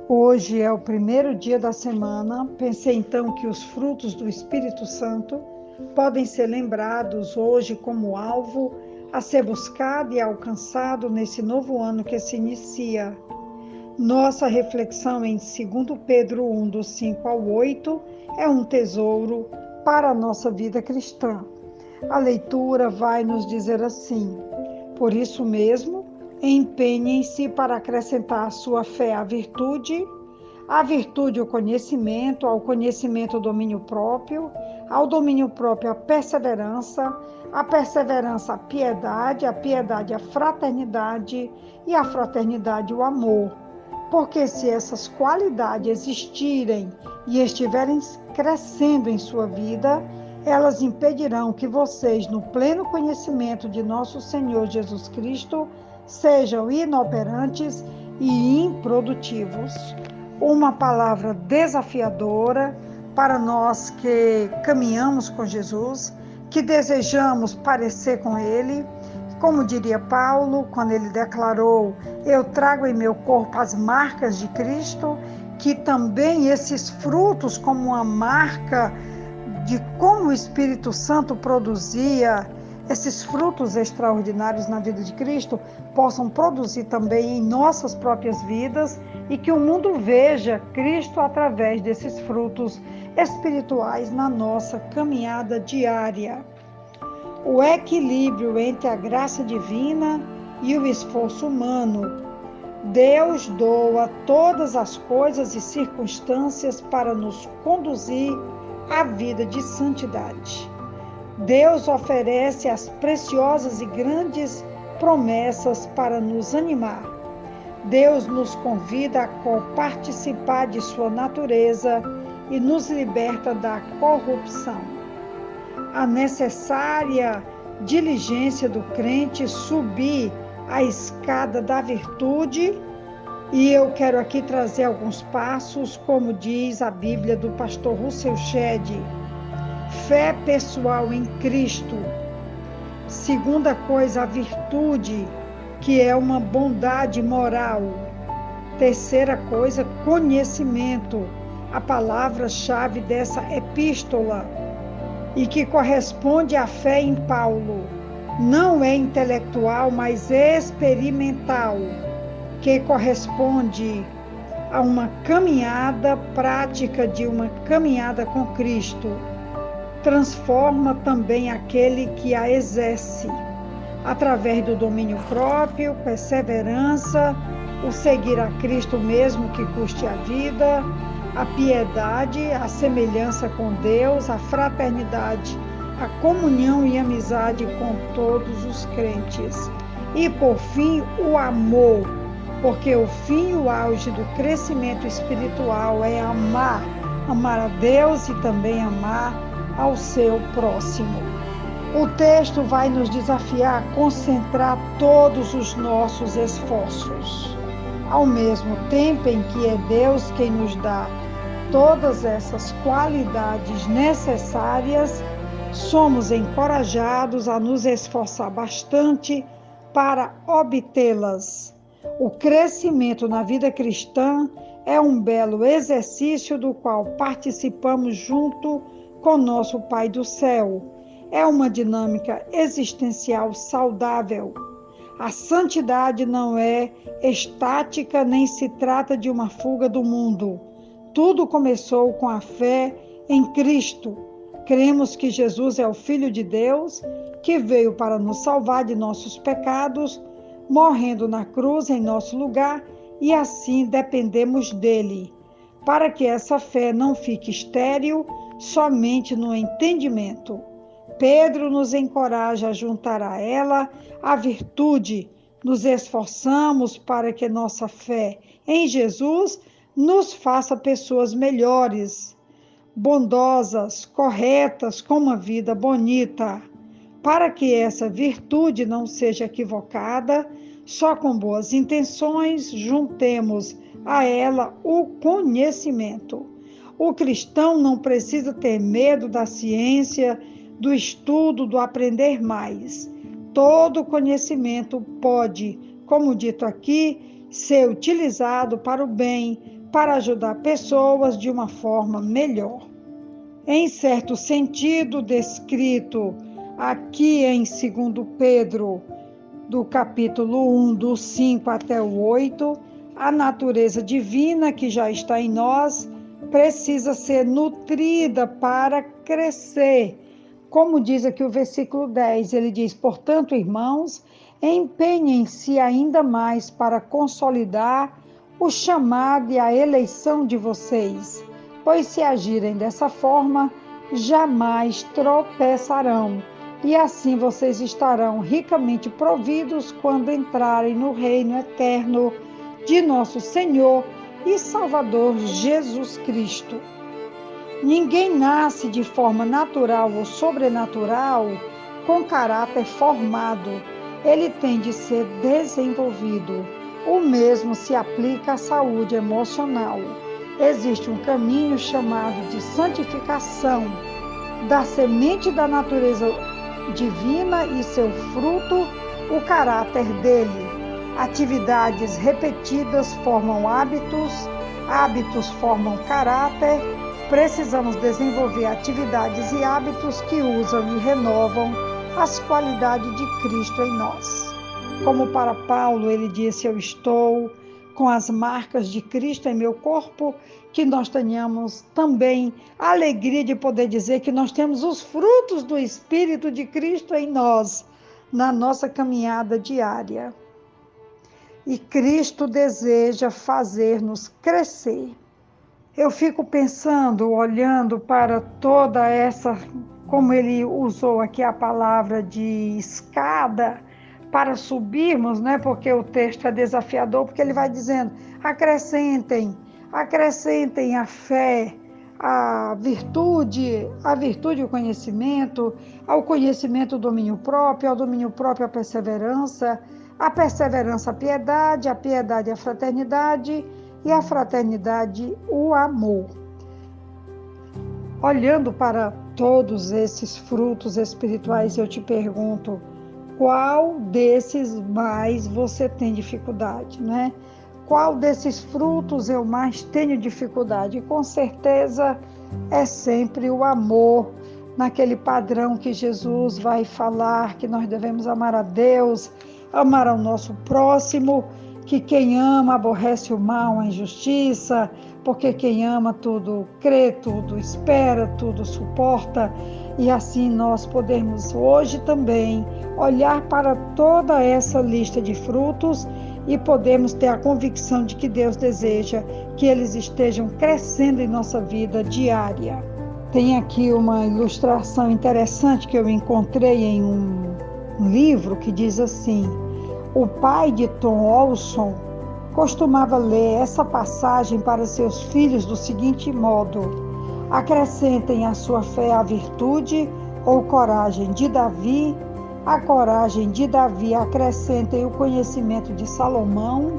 Hoje é o primeiro dia da semana. Pensei então que os frutos do Espírito Santo podem ser lembrados hoje como alvo a ser buscado e alcançado nesse novo ano que se inicia. Nossa reflexão em 2 Pedro 1, do 5 ao 8, é um tesouro para a nossa vida cristã. A leitura vai nos dizer assim: por isso mesmo, empenhem-se para acrescentar à sua fé a virtude o conhecimento, ao conhecimento o domínio próprio, ao domínio próprio a perseverança a piedade, a piedade a fraternidade e a fraternidade o amor. Porque se essas qualidades existirem e estiverem crescendo em sua vida, elas impedirão que vocês, no pleno conhecimento de nosso Senhor Jesus Cristo, sejam inoperantes e improdutivos. Uma palavra desafiadora para nós que caminhamos com Jesus, que desejamos parecer com Ele. Como diria Paulo, quando ele declarou: eu trago em meu corpo as marcas de Cristo, que também esses frutos, como uma marca de como o Espírito Santo produzia esses frutos extraordinários na vida de Cristo, possam produzir também em nossas próprias vidas e que o mundo veja Cristo através desses frutos espirituais na nossa caminhada diária. O equilíbrio entre a graça divina e o esforço humano. Deus doa todas as coisas e circunstâncias para nos conduzir à vida de santidade. Deus oferece as preciosas e grandes promessas para nos animar. Deus nos convida a participar de sua natureza e nos liberta da corrupção. A necessária diligência do crente subir a escada da virtude, e eu quero aqui trazer alguns passos, como diz a Bíblia do pastor Russell Shedd. Fé pessoal em Cristo. Segunda coisa, a virtude, que é uma bondade moral. Terceira coisa, conhecimento, a palavra-chave dessa epístola, e que corresponde à fé em Paulo. Não é intelectual, mas experimental, que corresponde a uma caminhada prática de uma caminhada com Cristo. Transforma também aquele que a exerce, através do domínio próprio, perseverança, o seguir a Cristo mesmo que custe a vida, a piedade, a semelhança com Deus, a fraternidade, a comunhão e amizade com todos os crentes. E, por fim, o amor, porque o fim e o auge do crescimento espiritual é amar a Deus e também amar ao seu próximo. O texto vai nos desafiar a concentrar todos os nossos esforços. Ao mesmo tempo em que é Deus quem nos dá todas essas qualidades necessárias, somos encorajados a nos esforçar bastante para obtê-las. O crescimento na vida cristã é um belo exercício do qual participamos junto com nosso Pai do céu. É uma dinâmica existencial saudável. A santidade não é estática nem se trata de uma fuga do mundo. Tudo começou com a fé em Cristo. Cremos que Jesus é o Filho de Deus, que veio para nos salvar de nossos pecados, morrendo na cruz em nosso lugar, e assim dependemos dele. Para que essa fé não fique estéril, somente no entendimento. Pedro nos encoraja a juntar a ela a virtude. Nos esforçamos para que nossa fé em Jesus nos faça pessoas melhores, bondosas, corretas, com uma vida bonita. Para que essa virtude não seja equivocada, só com boas intenções juntemos a ela o conhecimento. O cristão não precisa ter medo da ciência, do estudo, do aprender mais. Todo conhecimento pode, como dito aqui, ser utilizado para o bem, para ajudar pessoas de uma forma melhor. Em certo sentido, descrito aqui em 2 Pedro, do capítulo 1, do 5 até o 8, a natureza divina que já está em nós precisa ser nutrida para crescer. Como diz aqui o versículo 10, ele diz: portanto, irmãos, empenhem-se ainda mais para consolidar o chamado e a eleição de vocês, pois se agirem dessa forma, jamais tropeçarão, e assim vocês estarão ricamente providos quando entrarem no reino eterno de nosso Senhor e Salvador Jesus Cristo. Ninguém nasce de forma natural ou sobrenatural com caráter formado. Ele tem de ser desenvolvido. O mesmo se aplica à saúde emocional. Existe um caminho chamado de santificação da semente da natureza divina e seu fruto, o caráter dele. Atividades repetidas formam hábitos, hábitos formam caráter. Precisamos desenvolver atividades e hábitos que usam e renovam as qualidades de Cristo em nós. Como para Paulo, ele disse: eu estou com as marcas de Cristo em meu corpo, que nós tenhamos também a alegria de poder dizer que nós temos os frutos do Espírito de Cristo em nós, na nossa caminhada diária. E Cristo deseja fazer-nos crescer. Eu fico pensando, olhando para toda essa, como ele usou aqui a palavra de escada, para subirmos, né? Porque o texto é desafiador, porque ele vai dizendo: acrescentem a fé, a virtude o conhecimento, ao conhecimento o domínio próprio, ao domínio próprio a perseverança a piedade a fraternidade e a fraternidade o amor. Olhando para todos esses frutos espirituais, eu te pergunto: qual desses mais você tem dificuldade, né? Qual desses frutos eu mais tenho dificuldade? E com certeza é sempre o amor, naquele padrão que Jesus vai falar, que nós devemos amar a Deus, amar ao nosso próximo, que quem ama aborrece o mal, a injustiça, porque quem ama tudo crê, tudo espera, tudo suporta. E assim nós podemos hoje também olhar para toda essa lista de frutos e podemos ter a convicção de que Deus deseja que eles estejam crescendo em nossa vida diária. Tem aqui uma ilustração interessante que eu encontrei em um livro que diz assim: o pai de Tom Olson costumava ler essa passagem para seus filhos do seguinte modo: acrescentem à sua fé a virtude ou coragem de Davi, a coragem de Davi acrescentem o conhecimento de Salomão,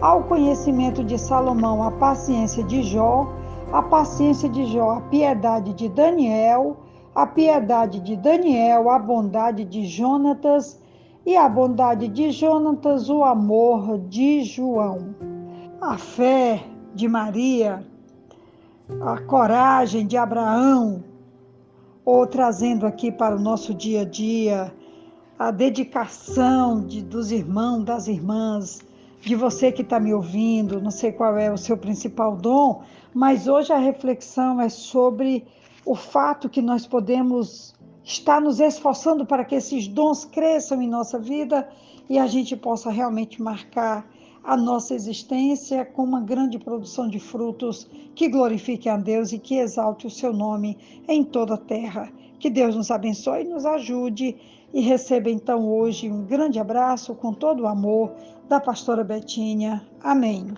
ao conhecimento de Salomão a paciência de Jó, a paciência de Jó a piedade de Daniel, a piedade de Daniel a bondade de Jonatas, e a bondade de Jonatas o amor de João. A fé de Maria, a coragem de Abraão, ou trazendo aqui para o nosso dia a dia, a dedicação dos irmãos, das irmãs, de você que está me ouvindo. Não sei qual é o seu principal dom, mas hoje a reflexão é sobre o fato que nós podemos estar nos esforçando para que esses dons cresçam em nossa vida e a gente possa realmente marcar a nossa existência com uma grande produção de frutos que glorifiquem a Deus e que exalte o seu nome em toda a terra. Que Deus nos abençoe e nos ajude. E receba então hoje um grande abraço com todo o amor da pastora Betinha. Amém.